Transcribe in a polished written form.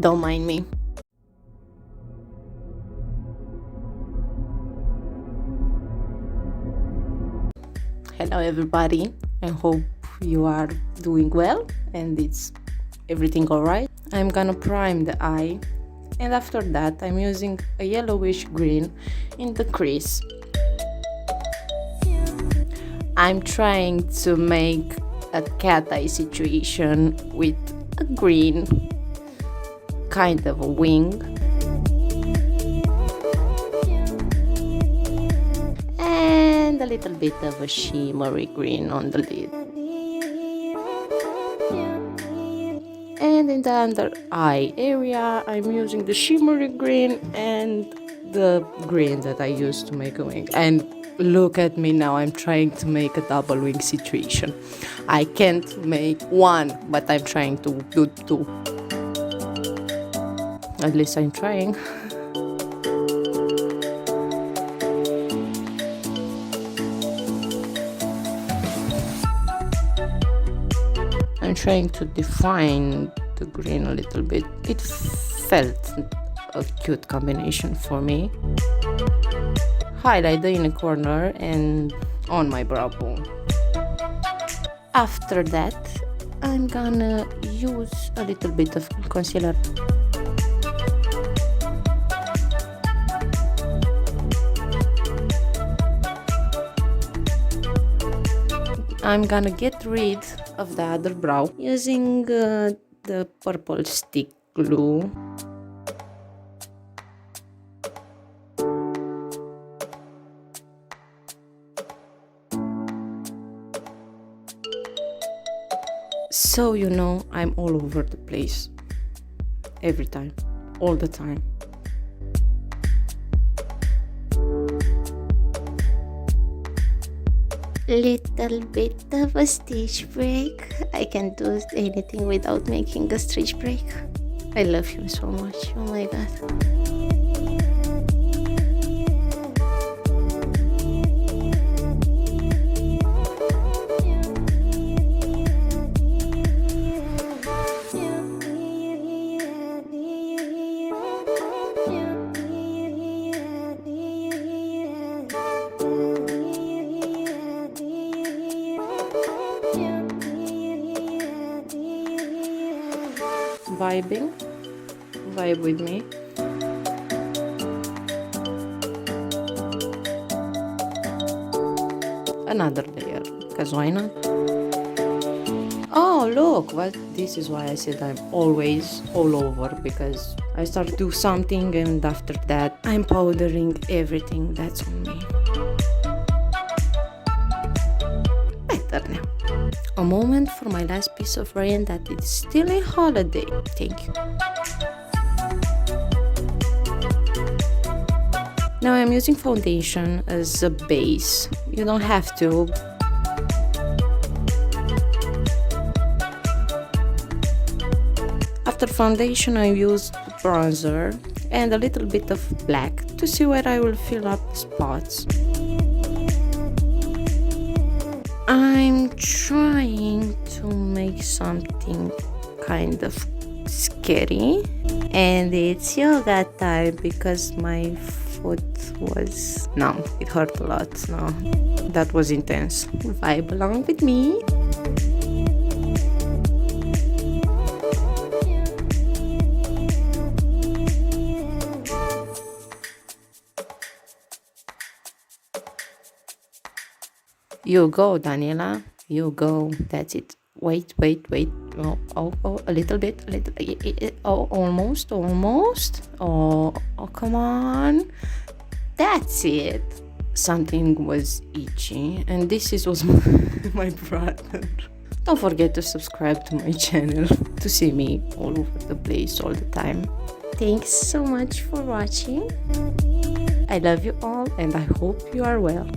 Don't mind me. Hello everybody, I hope you are doing well and it's everything alright. I'm gonna prime the eye, and after that I'm using a yellowish green in the crease. I'm trying to make a cat eye situation with a green, kind of a wing, and a little bit of a shimmery green on the lid. And in the under eye area, I'm using the shimmery green and the green that I used to make a wing. And look at me now, I'm trying to make a double wing situation. I can't make one, but I'm trying to do two. At least I'm trying. I'm trying to define the green a little bit. It felt a cute combination for me. Highlight the inner corner and on my brow bone. After that, I'm gonna use a little bit of concealer. I'm gonna get rid of the other brow using the purple stick glue. So you know, I'm all over the place. Every time, all the time. Little bit of a stitch break. I can't do anything without making a stitch break. I love him so much. Oh my god. Vibe with me. Another layer, because why not? Oh look, this is why I said I'm always all over, because I start to do something and after that I'm powdering everything that's on me. Better now. A moment for my last piece of rain that it's still a holiday. Thank you. Now I'm using foundation as a base. You don't have to. After foundation I used bronzer and a little bit of black to see where I will fill up the spots. I'm trying to make something kind of scary, and it's yoga time because my foot was numb. It hurt a lot. No, that was intense. Vibe along with me. You go, Daniela. You go. That's it. Wait. Oh, a little bit. Oh, almost. Oh, come on. That's it. Something was itchy, and this was my brother. Don't forget to subscribe to my channel to see me all over the place all the time. Thanks so much for watching. I love you all, and I hope you are well.